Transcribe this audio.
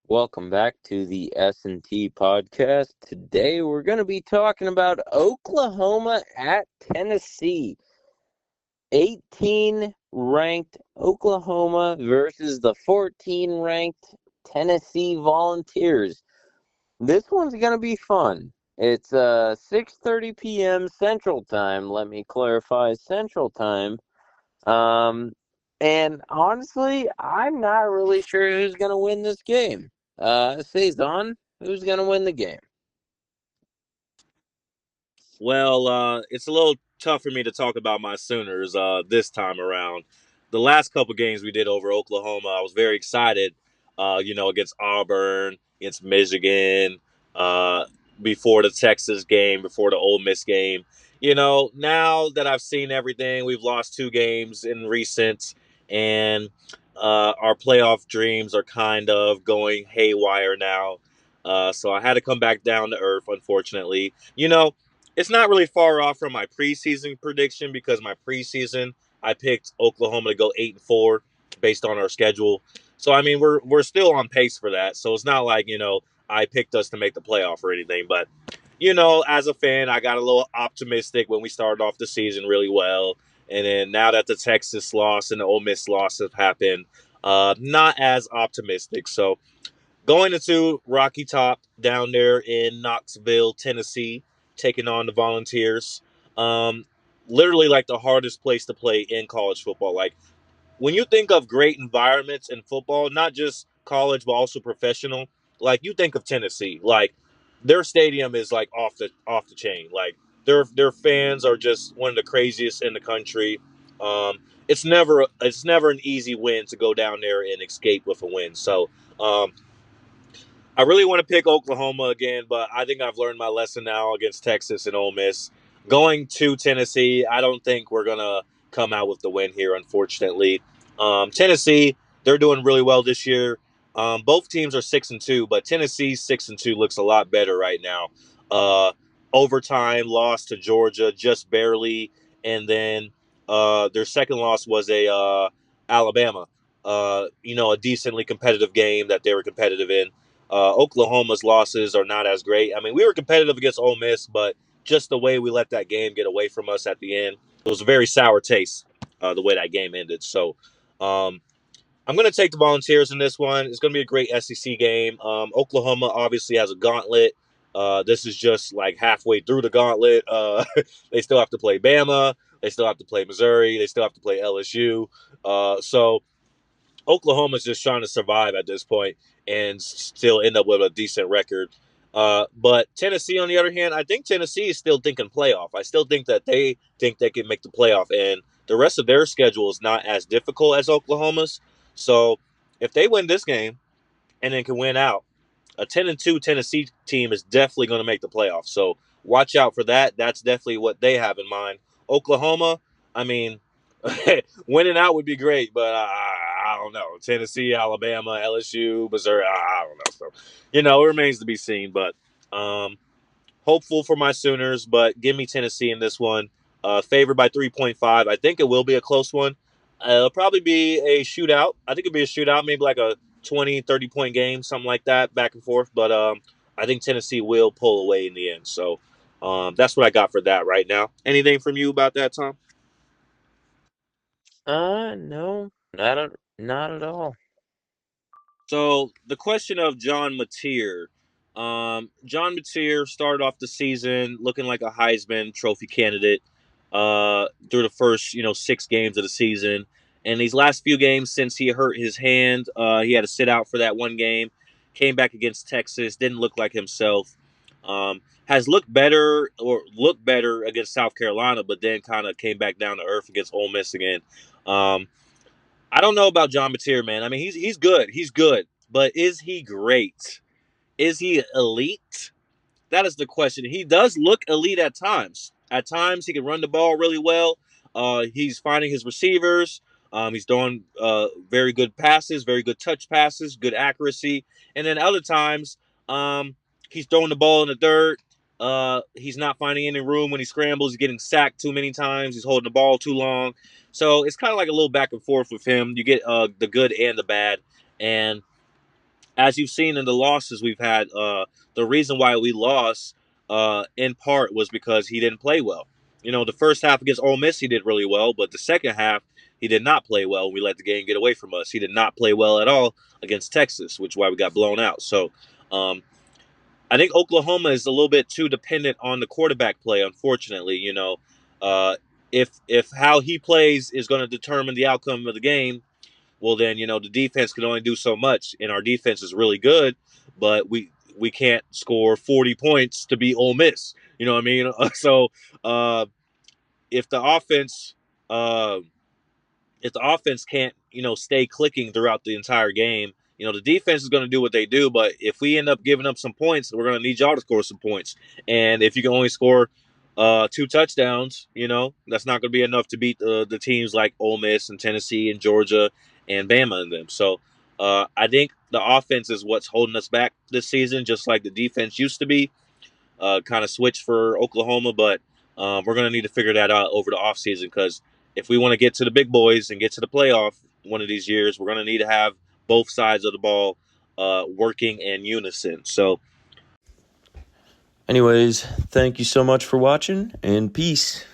Welcome back to the S&T podcast. Today we're going to be talking about Oklahoma at Tennessee. 18 ranked Oklahoma versus the 14 ranked Tennessee Volunteers. This one's going to be fun. It's 6:30 p.m. Central Time. Let me clarify Central Time. Um and honestly, I'm not really sure who's going to win this game. Saison, who's going to win the game? Well, it's a little tough for me to talk about my Sooners this time around. The last couple games we did over Oklahoma, I was very excited. Against Auburn, against Michigan, uh, before the Texas game, before the Ole Miss game. Now that I've seen everything, we've lost two games in recent, and our playoff dreams are kind of going haywire now. So I had to come back down to earth, unfortunately. It's not really far off from my preseason prediction because my preseason I picked Oklahoma to go 8-4 based on our schedule. So I mean we're still on pace for that. So it's not like I picked us to make the playoff or anything. But as a fan, I got a little optimistic when we started off the season really well, and then now that the Texas loss and the Ole Miss loss have happened, not as optimistic. So going into Rocky Top down there in Knoxville, Tennessee, taking on the Volunteers. Um, Literally like the hardest place to play in college football. Like when you think of great environments in football, not just college but also professional, like you think of Tennessee. Like their stadium is like off the chain. Like their fans are just one of the craziest in the country. It's never an easy win to go down there and escape with a win. So um, I really want to pick Oklahoma again, but I think I've learned my lesson now against Texas and Ole Miss. Going to Tennessee, I don't think we're gonna come out with the win here, unfortunately. Tennessee, they're doing really well this year. Both teams are 6-2, but Tennessee's 6-2 looks a lot better right now. Uh, Overtime loss to Georgia, just barely, and then their second loss was a Alabama. A decently competitive game that they were competitive in. Oklahoma's losses are not as great. I mean, we were competitive against Ole Miss, but just the way we let that game get away from us at the end, it was a very sour taste. The way that game ended. So, um, I'm going to take the Volunteers in this one. It's going to be a great SEC game. Oklahoma obviously has a gauntlet. This is just like halfway through the gauntlet. They still have to play Bama. They still have to play Missouri. They still have to play LSU. So Oklahoma's just trying to survive at this point and still end up with a decent record. But Tennessee, on the other hand, I think Tennessee is still thinking playoff. I still think they can make the playoff, and the rest of their schedule is not as difficult as Oklahoma's. So if they win this game and then can win out, a 10-2 Tennessee team is definitely going to make the playoffs. So watch out for that. That's definitely what they have in mind. Oklahoma, I mean, winning out would be great, but I don't know. Tennessee, Alabama, LSU, Missouri, I don't know. So, it remains to be seen. But um, hopeful for my Sooners, but give me Tennessee in this one. Favored by 3.5. I think it will be a close one. It'll probably be a shootout. I think it'll be a shootout, maybe like a 20, 30-point game, something like that, back and forth. But I think Tennessee will pull away in the end. So that's what I got for that right now. Anything from you about that, Tom? No, not at all. So the question of John Mateer. John Mateer started off the season looking like a Heisman Trophy candidate through the first 6 games of the season, and these last few games since he hurt his hand, he had to sit out for that one game. Came back against Texas, didn't look like himself. Has looked better against South Carolina, but then kind of came back down to earth against Ole Miss again. Um, I don't know about John Mateer, man. I mean, he's good. He's good. But is he great? Is he elite? That is the question. He does look elite at times. At times, he can run the ball really well. He's finding his receivers. He's throwing very good passes, very good touch passes, good accuracy. And then other times, um, he's throwing the ball in the dirt. He's not finding any room when he scrambles. He's getting sacked too many times. He's holding the ball too long. So it's kind of like a little back and forth with him. You get the good and the bad. And as you've seen in the losses we've had, the reason why we lost, in part, was because he didn't play well. The first half against Ole Miss, he did really well, but the second half, he did not play well. We let the game get away from us. He did not play well at all against Texas, which is why we got blown out. So, um, I think Oklahoma is a little bit too dependent on the quarterback play. Unfortunately, uh, if how he plays is going to determine the outcome of the game, well then the defense can only do so much, and our defense is really good, but we can't score 40 points to beat Ole Miss. You know what I mean? So uh, if the offense uh, if the offense can't stay clicking throughout the entire game, the defense is going to do what they do. But if we end up giving up some points, we're going to need y'all to score some points. And if you can only score 2 touchdowns, that's not going to be enough to beat the teams like Ole Miss and Tennessee and Georgia and Bama and them. So I think the offense is what's holding us back this season, just like the defense used to be. Kind of switch for Oklahoma, but we're going to need to figure that out over the offseason, because if we want to get to the big boys and get to the playoff one of these years, we're going to need to have both sides of the ball working in unison. So, anyways, thank you so much for watching, and peace.